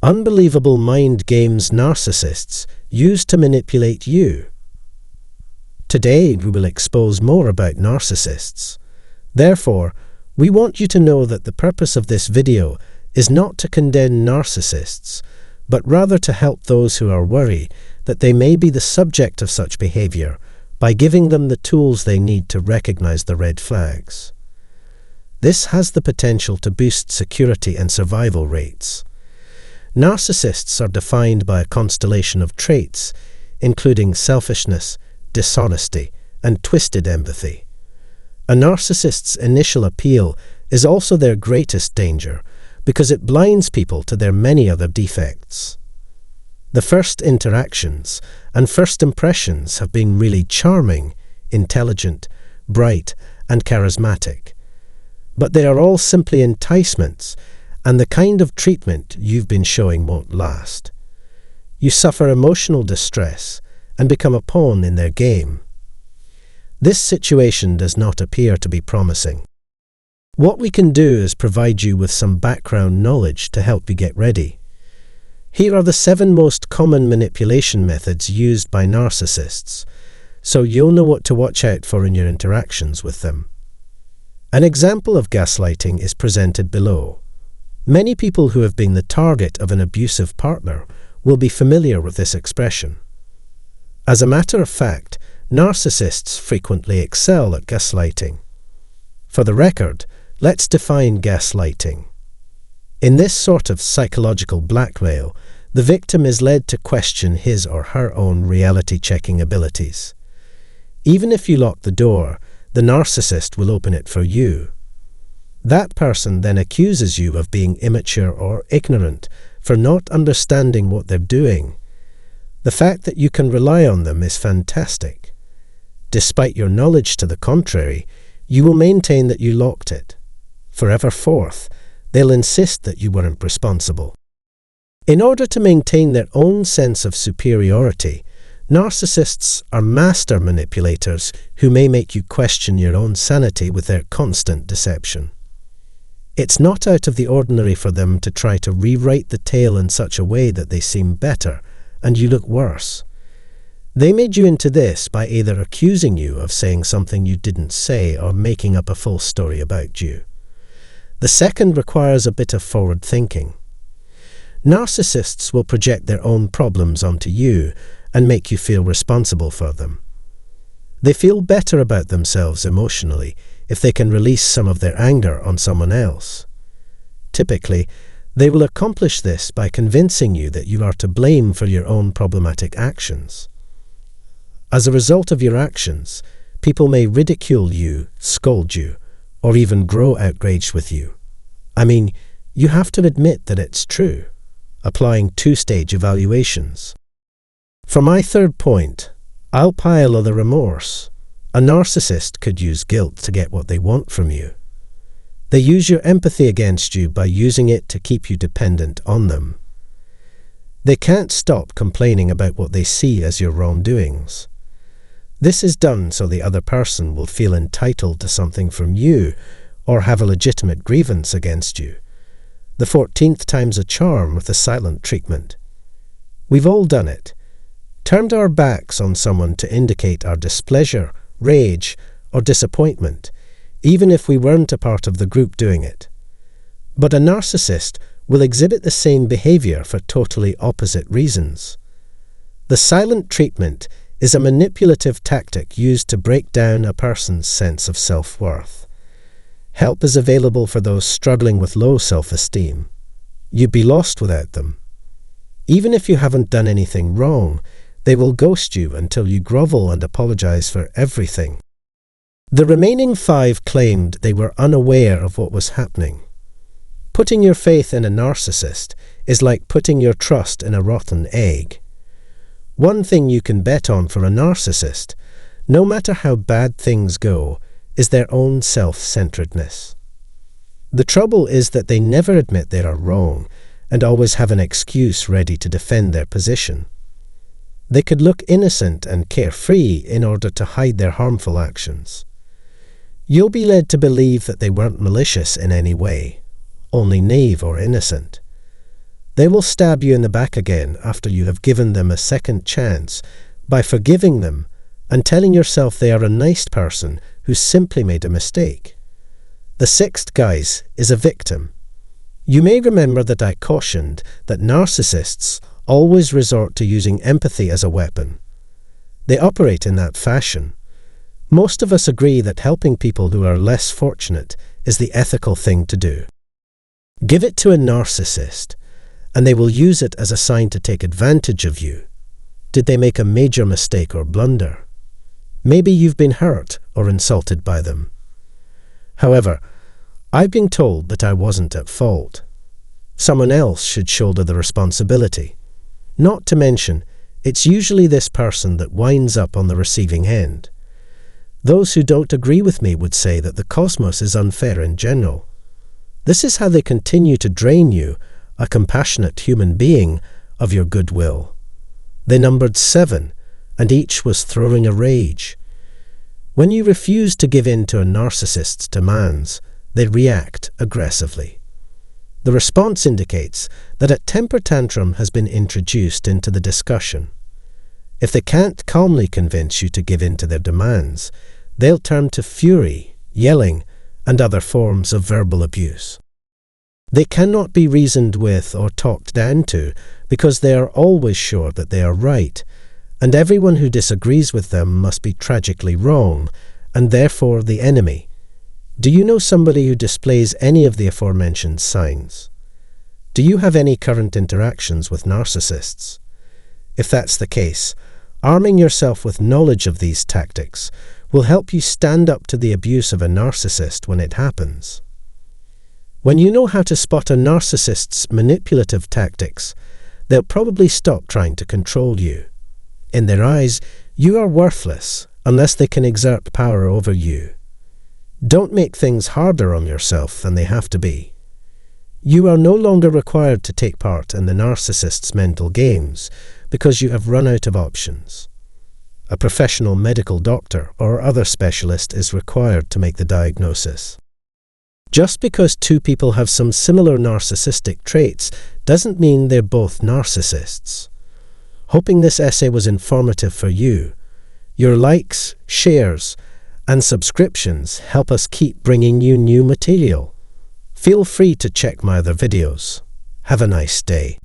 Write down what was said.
Unbelievable mind games narcissists use to manipulate you. Today we will expose more about narcissists. Therefore, we want you to know that the purpose of this video is not to condemn narcissists, but rather to help those who are worried that they may be the subject of such behavior by giving them the tools they need to recognize the red flags. This has the potential to boost security and survival rates. Narcissists are defined by a constellation of traits, including selfishness, dishonesty, and twisted empathy. A narcissist's initial appeal is also their greatest danger because it blinds people to their many other defects. The first interactions and first impressions have been really charming, intelligent, bright, and charismatic. But they are all simply enticements, and the kind of treatment you've been showing won't last. You suffer emotional distress and become a pawn in their game. This situation does not appear to be promising. What we can do is provide you with some background knowledge to help you get ready. Here are the 7 most common manipulation methods used by narcissists, so you'll know what to watch out for in your interactions with them. An example of gaslighting is presented below. Many people who have been the target of an abusive partner will be familiar with this expression. As a matter of fact, narcissists frequently excel at gaslighting. For the record, let's define gaslighting. In this sort of psychological blackmail, the victim is led to question his or her own reality-checking abilities. Even if you lock the door, the narcissist will open it for you. That person then accuses you of being immature or ignorant for not understanding what they're doing. The fact that you can rely on them is fantastic. Despite your knowledge to the contrary, you will maintain that you locked it. Forever forth, they'll insist that you weren't responsible. In order to maintain their own sense of superiority, narcissists are master manipulators who may make you question your own sanity with their constant deception. It's not out of the ordinary for them to try to rewrite the tale in such a way that they seem better and you look worse. They made you into this by either accusing you of saying something you didn't say or making up a full story about you. The second requires a bit of forward thinking. Narcissists will project their own problems onto you and make you feel responsible for them. They feel better about themselves emotionally if they can release some of their anger on someone else. Typically, they will accomplish this by convincing you that you are to blame for your own problematic actions. As a result of your actions, people may ridicule you, scold you, or even grow outraged with you. I mean, you have to admit that it's true, applying 2-stage evaluations. For my third point, I'll pile on the remorse. A narcissist could use guilt to get what they want from you. They use your empathy against you by using it to keep you dependent on them. They can't stop complaining about what they see as your wrongdoings. This is done so the other person will feel entitled to something from you or have a legitimate grievance against you. The 14th time's a charm with the silent treatment. We've all done it. Turned our backs on someone to indicate our displeasure, rage, or disappointment, even if we weren't a part of the group doing it. But a narcissist will exhibit the same behavior for totally opposite reasons. The silent treatment is a manipulative tactic used to break down a person's sense of self-worth. Help is available for those struggling with low self-esteem. You'd be lost without them. Even if you haven't done anything wrong, they will ghost you until you grovel and apologize for everything. The remaining 5 claimed they were unaware of what was happening. Putting your faith in a narcissist is like putting your trust in a rotten egg. One thing you can bet on for a narcissist, no matter how bad things go, is their own self-centeredness. The trouble is that they never admit they are wrong and always have an excuse ready to defend their position. They could look innocent and carefree in order to hide their harmful actions. You'll be led to believe that they weren't malicious in any way, only naive or innocent. They will stab you in the back again after you have given them a second chance by forgiving them and telling yourself they are a nice person who simply made a mistake. The sixth, guys, is a victim. You may remember that I cautioned that narcissists always resort to using empathy as a weapon. They operate in that fashion. Most of us agree that helping people who are less fortunate is the ethical thing to do. Give it to a narcissist, and they will use it as a sign to take advantage of you. Did they make a major mistake or blunder? Maybe you've been hurt or insulted by them. However, I've been told that I wasn't at fault. Someone else should shoulder the responsibility. Not to mention, it's usually this person that winds up on the receiving end. Those who don't agree with me would say that the cosmos is unfair in general. This is how they continue to drain you, a compassionate human being, of your goodwill. They numbered 7, and each was throwing a rage. When you refuse to give in to a narcissist's demands, they react aggressively. The response indicates that a temper tantrum has been introduced into the discussion. If they can't calmly convince you to give in to their demands, they'll turn to fury, yelling, and other forms of verbal abuse. They cannot be reasoned with or talked down to because they are always sure that they are right, and everyone who disagrees with them must be tragically wrong, and therefore the enemy. Do you know somebody who displays any of the aforementioned signs? Do you have any current interactions with narcissists? If that's the case, arming yourself with knowledge of these tactics will help you stand up to the abuse of a narcissist when it happens. When you know how to spot a narcissist's manipulative tactics, they'll probably stop trying to control you. In their eyes, you are worthless unless they can exert power over you. Don't make things harder on yourself than they have to be. You are no longer required to take part in the narcissist's mental games because you have run out of options. A professional medical doctor or other specialist is required to make the diagnosis. Just because two people have some similar narcissistic traits doesn't mean they're both narcissists. Hoping this essay was informative for you. Your likes, shares, and subscriptions help us keep bringing you new material. Feel free to check my other videos. Have a nice day.